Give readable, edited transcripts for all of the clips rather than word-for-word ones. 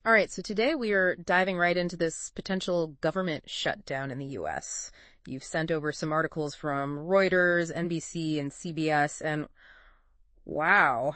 All right, so today we are diving right into this potential government shutdown in the U.S. You've sent over some articles from Reuters, NBC, and CBS, and wow,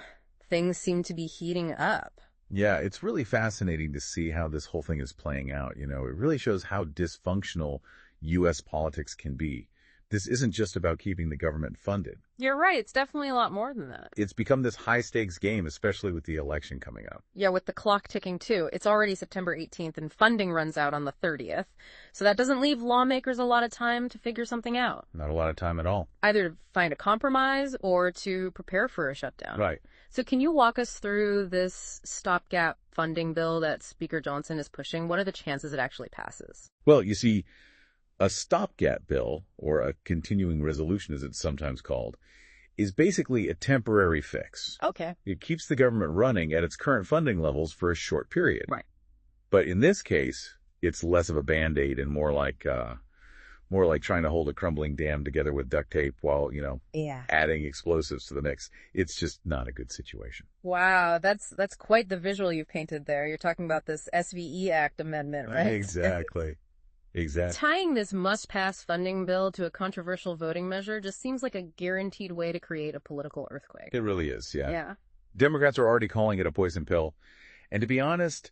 things seem to be heating up. Yeah, it's really fascinating to see how this whole thing is playing out. It really shows how dysfunctional U.S. politics can be. This isn't just about keeping the government funded. You're right, it's definitely a lot more than that. It's become this high-stakes game, especially with the election coming up. Yeah, with the clock ticking too. It's already September 18th and funding runs out on the 30th. So that doesn't leave lawmakers a lot of time to figure something out. Not a lot of time at all. Either to find a compromise or to prepare for a shutdown. Right. So can you walk us through this stopgap funding bill that Speaker Johnson is pushing? What are the chances it actually passes? Well, you see, a stopgap bill, or a continuing resolution as it's sometimes called, is basically a temporary fix. Okay. It keeps the government running at its current funding levels for a short period. Right. But in this case, it's less of a Band-Aid and more like trying to hold a crumbling dam together with duct tape while, adding explosives to the mix. It's just not a good situation. Wow, that's quite the visual you've painted there. You're talking about this SVE Act amendment, right? Exactly. Exactly. Tying this must-pass funding bill to a controversial voting measure just seems like a guaranteed way to create a political earthquake. It really is, yeah. Yeah. Democrats are already calling it a poison pill. And to be honest,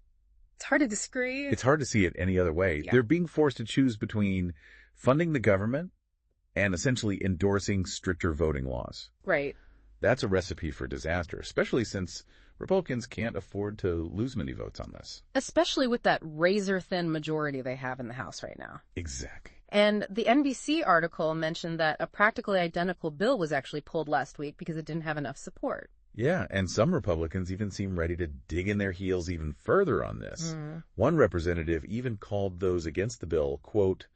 It's hard to disagree. it's hard to see it any other way. Yeah. They're being forced to choose between funding the government and essentially endorsing stricter voting laws. Right. That's a recipe for disaster, especially since Republicans can't afford to lose many votes on this. Especially with that razor-thin majority they have in the House right now. Exactly. And the NBC article mentioned that a practically identical bill was actually pulled last week because it didn't have enough support. Yeah, and some Republicans even seem ready to dig in their heels even further on this. One representative even called those against the bill, quote,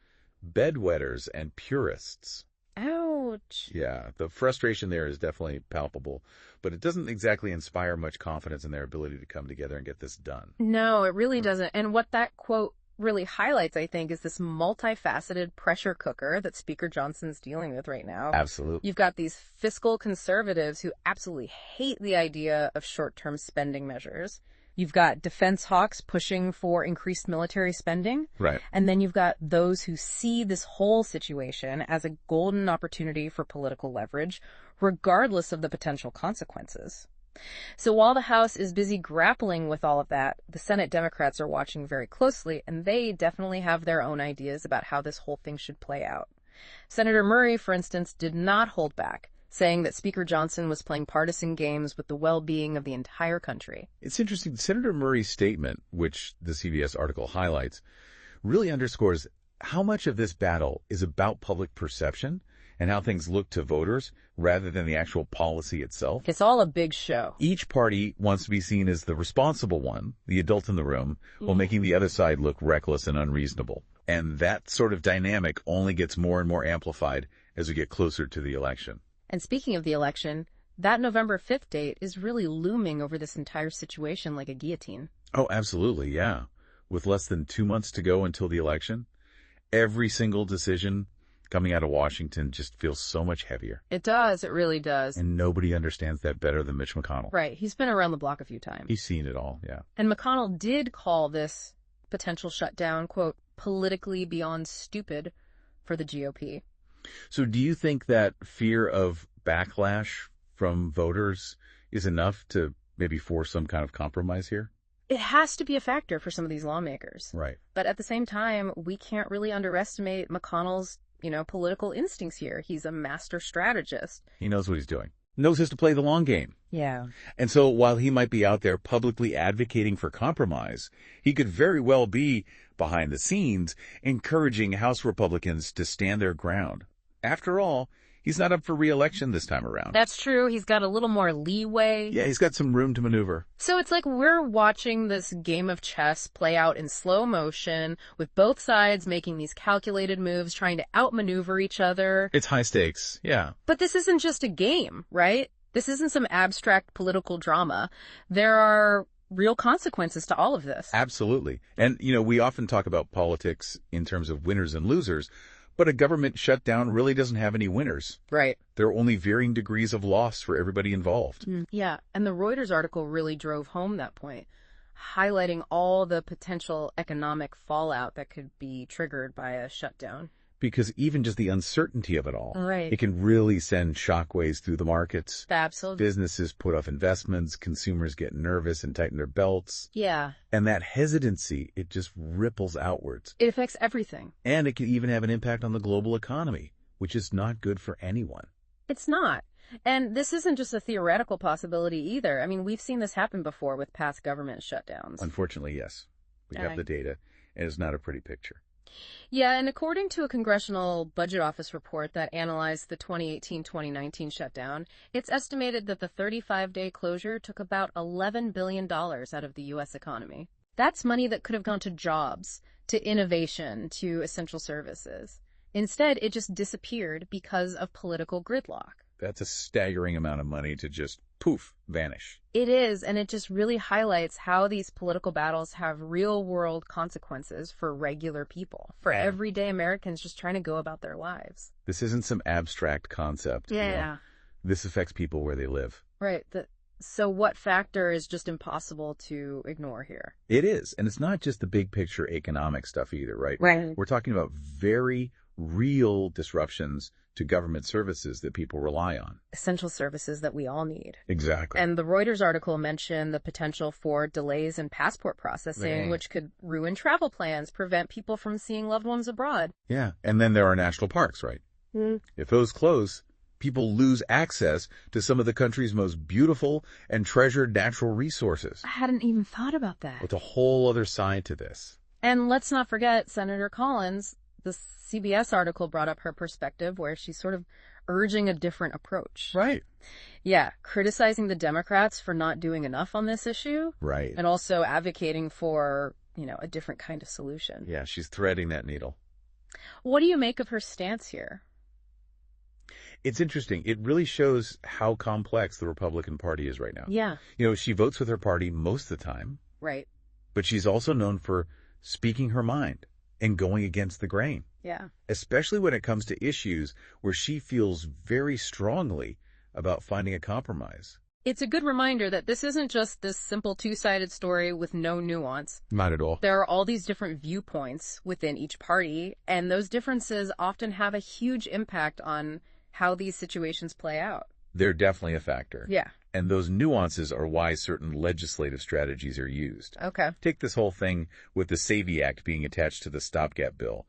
bedwetters and purists. Ouch. Yeah, the frustration there is definitely palpable, but it doesn't exactly inspire much confidence in their ability to come together and get this done. No, it really doesn't. And what that quote really highlights, I think, is this multifaceted pressure cooker that Speaker Johnson's dealing with right now. Absolutely. You've got these fiscal conservatives who absolutely hate the idea of short-term spending measures. You've got defense hawks pushing for increased military spending. Right. And then you've got those who see this whole situation as a golden opportunity for political leverage, regardless of the potential consequences. So while the House is busy grappling with all of that, the Senate Democrats are watching very closely, and they definitely have their own ideas about how this whole thing should play out. Senator Murray, for instance, did not hold back, saying that Speaker Johnson was playing partisan games with the well-being of the entire country. It's interesting. Senator Murray's statement, which the CBS article highlights, really underscores how much of this battle is about public perception and how things look to voters rather than the actual policy itself. It's all a big show. Each party wants to be seen as the responsible one, the adult in the room, while making the other side look reckless and unreasonable. And that sort of dynamic only gets more and more amplified as we get closer to the election. And speaking of the election, that November 5th date is really looming over this entire situation like a guillotine. Oh, absolutely, yeah. With less than 2 months to go until the election, every single decision coming out of Washington just feels so much heavier. It does. It really does. And nobody understands that better than Mitch McConnell. Right. He's been around the block a few times. He's seen it all, yeah. And McConnell did call this potential shutdown, quote, politically beyond stupid for the GOP. So do you think that fear of backlash from voters is enough to maybe force some kind of compromise here? It has to be a factor for some of these lawmakers. Right. But at the same time, we can't really underestimate McConnell's, political instincts here. He's a master strategist. He knows what he's doing. Knows how to play the long game. Yeah. And so while he might be out there publicly advocating for compromise, he could very well be behind the scenes encouraging House Republicans to stand their ground. After all, he's not up for re-election this time around. That's true. He's got a little more leeway. Yeah, he's got some room to maneuver. So it's like we're watching this game of chess play out in slow motion with both sides making these calculated moves, trying to outmaneuver each other. It's high stakes, yeah. But this isn't just a game, right? This isn't some abstract political drama. There are real consequences to all of this. Absolutely. And, we often talk about politics in terms of winners and losers, but a government shutdown really doesn't have any winners. Right. There are only varying degrees of loss for everybody involved. Yeah, and the Reuters article really drove home that point. highlighting all the potential economic fallout that could be triggered by a shutdown. Because even just the uncertainty of it all, Right. it can really send shockwaves through the markets. Absolutely. Businesses put off investments, consumers get nervous and tighten their belts. Yeah. And that hesitancy, it just ripples outwards. It affects everything. And it can even have an impact on the global economy, which is not good for anyone. It's not. And this isn't just a theoretical possibility either. I mean, we've seen this happen before with past government shutdowns. Unfortunately, yes. We have the data, and it's not a pretty picture. Yeah, and according to a Congressional Budget Office report that analyzed the 2018-2019 shutdown, it's estimated that the 35-day closure took about $11 billion out of the U.S. economy. That's money that could have gone to jobs, to innovation, to essential services. Instead, it just disappeared because of political gridlock. That's a staggering amount of money to just, poof, vanish. It is, and it just really highlights how these political battles have real-world consequences for regular people, for everyday Americans just trying to go about their lives. This isn't some abstract concept. Yeah. This affects people where they live. Right. So what factor is just impossible to ignore here? It is, and it's not just the big picture economic stuff either, right? Right. We're talking about very real disruptions to government services that people rely on. Essential services that we all need. Exactly. And the Reuters article mentioned the potential for delays in passport processing, which could ruin travel plans, prevent people from seeing loved ones abroad. Yeah, and then there are national parks, right? If those close, people lose access to some of the country's most beautiful and treasured natural resources. I hadn't even thought about that. It's a whole other side to this. And let's not forget Senator Collins. The CBS article brought up her perspective where she's sort of urging a different approach. Right. Yeah, criticizing the Democrats for not doing enough on this issue. Right. And also advocating for, a different kind of solution. Yeah, she's threading that needle. What do you make of her stance here? It's interesting. It really shows how complex the Republican Party is right now. Yeah. She votes with her party most of the time. Right. But she's also known for speaking her mind and going against the grain. Yeah. Especially when it comes to issues where she feels very strongly about finding a compromise. It's a good reminder that this isn't just this simple two-sided story with no nuance. Not at all. There are all these different viewpoints within each party, and those differences often have a huge impact on how these situations play out. They're definitely a factor. Yeah. And those nuances are why certain legislative strategies are used. Okay. Take this whole thing with the SAVE Act being attached to the stopgap bill.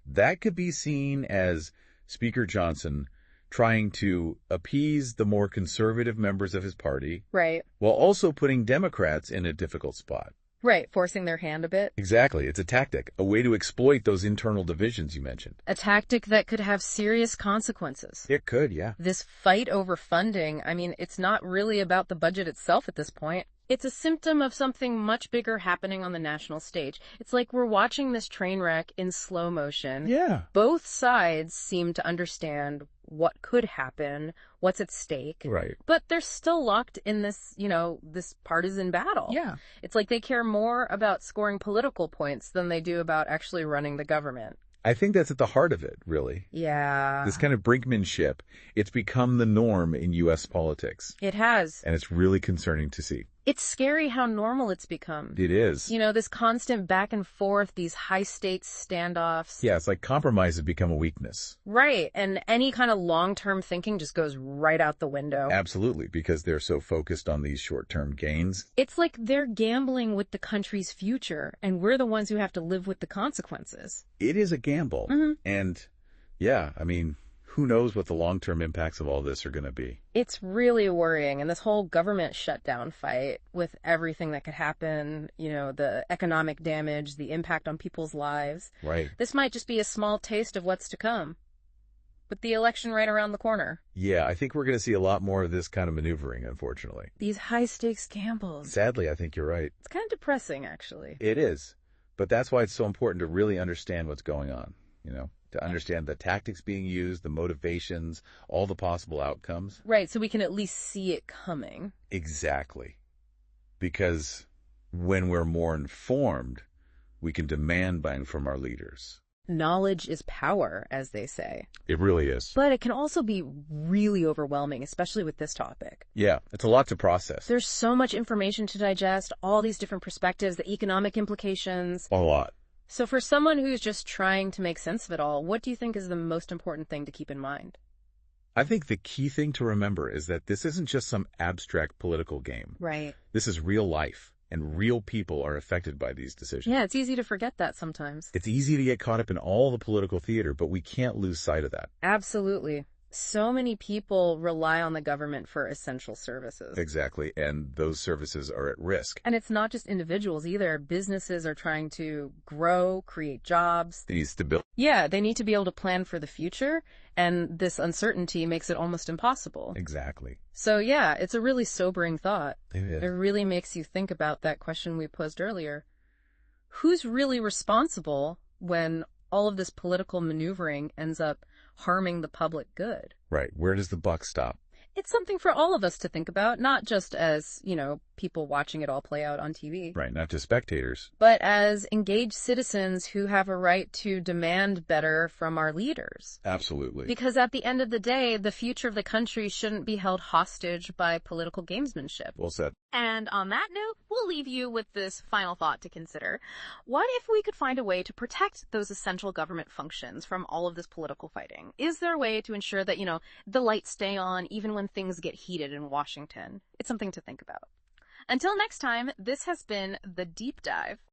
That could be seen as Speaker Johnson trying to appease the more conservative members of his party. Right. While also putting Democrats in a difficult spot. Right, forcing their hand a bit. Exactly. It's a tactic, a way to exploit those internal divisions you mentioned. A tactic that could have serious consequences. It could, yeah. This fight over funding, it's not really about the budget itself at this point. It's a symptom of something much bigger happening on the national stage. It's like we're watching this train wreck in slow motion. Yeah. Both sides seem to understand what could happen, what's at stake. Right. But they're still locked in this, this partisan battle. Yeah. It's like they care more about scoring political points than they do about actually running the government. I think that's at the heart of it, really. Yeah. This kind of brinkmanship, it's become the norm in U.S. politics. It has. And it's really concerning to see. It's scary how normal it's become. It is. This constant back and forth, these high-stakes standoffs. Yeah, it's like compromise has become a weakness. Right, and any kind of long-term thinking just goes right out the window. Absolutely, because they're so focused on these short-term gains. It's like they're gambling with the country's future, and we're the ones who have to live with the consequences. It is a gamble. Mm-hmm. And, yeah, who knows what the long-term impacts of all this are going to be. It's really worrying. And this whole government shutdown fight with everything that could happen, the economic damage, the impact on people's lives. Right. This might just be a small taste of what's to come. With the election right around the corner. Yeah, I think we're going to see a lot more of this kind of maneuvering, unfortunately. These high-stakes gambles. Sadly, I think you're right. It's kind of depressing, actually. It is. But that's why it's so important to really understand what's going on, to understand the tactics being used, the motivations, all the possible outcomes. Right, so we can at least see it coming. Exactly. Because when we're more informed, we can demand buying from our leaders. Knowledge is power, as they say. It really is. But it can also be really overwhelming, especially with this topic. Yeah, it's a lot to process. There's so much information to digest, all these different perspectives, the economic implications. A lot. So for someone who's just trying to make sense of it all, what do you think is the most important thing to keep in mind? I think the key thing to remember is that this isn't just some abstract political game. Right. This is real life, and real people are affected by these decisions. Yeah, it's easy to forget that sometimes. It's easy to get caught up in all the political theater, but we can't lose sight of that. Absolutely. So many people rely on the government for essential services. Exactly, and those services are at risk. And it's not just individuals either. Businesses are trying to grow, create jobs. They need stability. Yeah, they need to be able to plan for the future, and this uncertainty makes it almost impossible. Exactly. So yeah, it's a really sobering thought. It is. It really makes you think about that question we posed earlier. Who's really responsible when all of this political maneuvering ends up harming the public good? Right. Where does the buck stop? It's something for all of us to think about, not just as, people watching it all play out on TV. Right, not just spectators. But as engaged citizens who have a right to demand better from our leaders. Absolutely. Because at the end of the day, the future of the country shouldn't be held hostage by political gamesmanship. Well said. And on that note, we'll leave you with this final thought to consider. What if we could find a way to protect those essential government functions from all of this political fighting? Is there a way to ensure that, the lights stay on even when things get heated in Washington? It's something to think about. Until next time, this has been The Deep Dive.